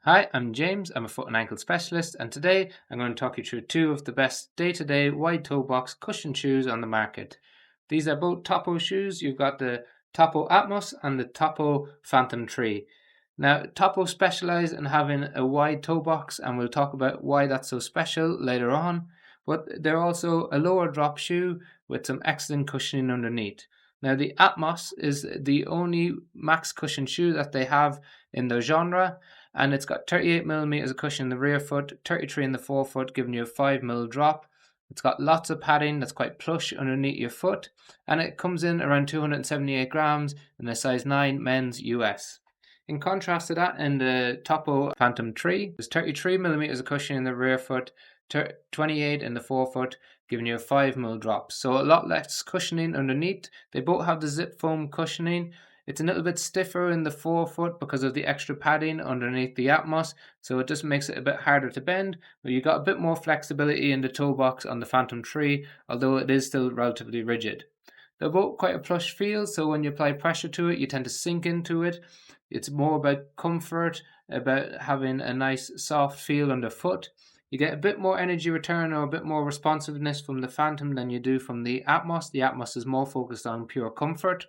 Hi, I'm James. I'm a foot and ankle specialist, and today I'm going to talk you through two of the best day-to-day wide toe box cushion shoes on the market. These are both Topo shoes. You've got the Topo Atmos and the Topo Phantom 3. Now, Topo specialize in having a wide toe box, and we'll talk about why that's so special later on. But they're also a lower drop shoe with some excellent cushioning underneath. Now, the Atmos is the only max cushion shoe that they have in their genre, and it's got 38 millimeters of cushion in the rear foot, 33 in the forefoot, giving you a 5 mm drop. It's got lots of padding that's quite plush underneath your foot, and it comes in around 278 grams in a size 9 men's US. In contrast to that, in the Topo Phantom 3, there's 33 millimeters of cushion in the rear foot, 28 in the forefoot, giving you a 5 mm drop. So a lot less cushioning underneath. They both have the zip foam cushioning. It's a little bit stiffer in the forefoot because of the extra padding underneath the Atmos, so it just makes it a bit harder to bend, but you got a bit more flexibility in the toe box on the Phantom 3, although it is still relatively rigid. They're both quite a plush feel, so when you apply pressure to it, you tend to sink into it. It's more about comfort, about having a nice soft feel underfoot. You get a bit more energy return or a bit more responsiveness from the Phantom than you do from the Atmos. The Atmos is more focused on pure comfort.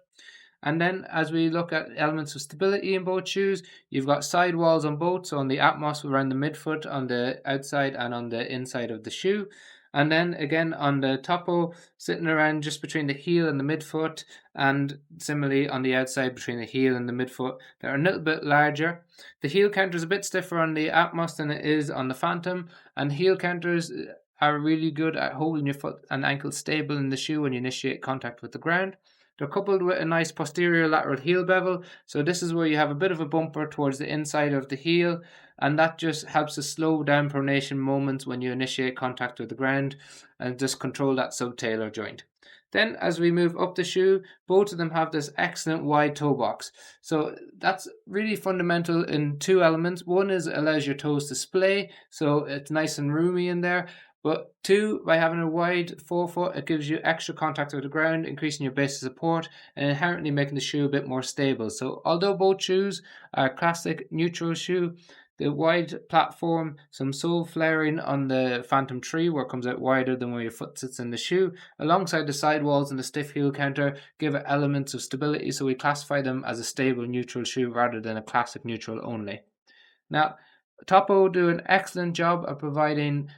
And then as we look at elements of stability in both shoes, you've got sidewalls on both, so on the Atmos around the midfoot, on the outside and on the inside of the shoe. And then again on the Topo, sitting around just between the heel and the midfoot, and similarly on the outside between the heel and the midfoot, they're a little bit larger. The heel counter is a bit stiffer on the Atmos than it is on the Phantom, and heel counters are really good at holding your foot and ankle stable in the shoe when you initiate contact with the ground. They're coupled with a nice posterior lateral heel bevel, so this is where you have a bit of a bumper towards the inside of the heel, and that just helps to slow down pronation moments when you initiate contact with the ground and just control that subtalar joint. Then as we move up the shoe, both of them have this excellent wide toe box. So that's really fundamental in two elements. One is it allows your toes to splay, so it's nice and roomy in there. But two, by having a wide forefoot, it gives you extra contact with the ground, increasing your base of support and inherently making the shoe a bit more stable. So although both shoes are a classic neutral shoe, the wide platform, some sole flaring on the Phantom 3 where it comes out wider than where your foot sits in the shoe, alongside the sidewalls and the stiff heel counter, give it elements of stability, so we classify them as a stable neutral shoe rather than a classic neutral only. Now, Topo do an excellent job of providing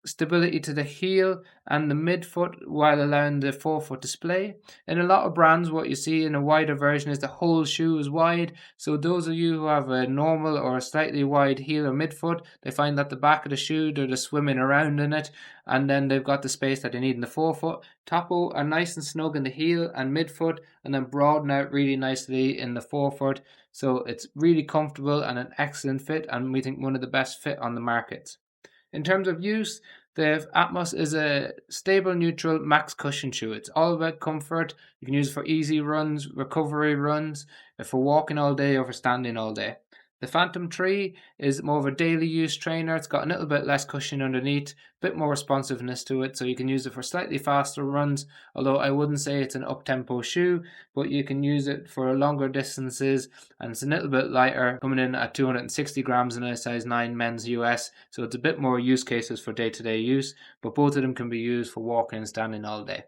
stability to the heel and the midfoot while allowing the forefoot to splay. In a lot of brands, what you see in a wider version is the whole shoe is wide. So those of you who have a normal or a slightly wide heel or midfoot, they find that the back of the shoe, they're just swimming around in it, and then they've got the space that they need in the forefoot. Topo are nice and snug in the heel and midfoot, and then broaden out really nicely in the forefoot. So it's really comfortable and an excellent fit, and we think one of the best fit on the market. In terms of use, the Atmos is a stable, neutral, max cushion shoe. It's all about comfort. You can use it for easy runs, recovery runs, for walking all day or for standing all day. The Phantom 3 is more of a daily use trainer. It's got a little bit less cushion underneath, a bit more responsiveness to it, so you can use it for slightly faster runs, although I wouldn't say it's an up-tempo shoe, but you can use it for longer distances, and it's a little bit lighter, coming in at 260 grams in a size 9 men's US, so it's a bit more use cases for day-to-day use, but both of them can be used for walking and standing all day.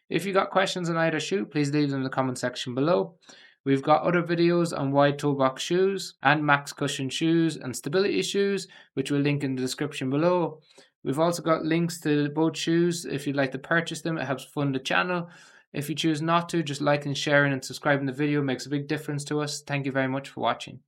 If you got questions on either shoe, please leave them in the comment section below. We've got other videos on wide toe box shoes and max cushion shoes and stability shoes, which we'll link in the description below. We've also got links to both shoes if you'd like to purchase them. It helps fund the channel. If you choose not to, just liking, sharing and subscribing the video makes a big difference to us. Thank you very much for watching.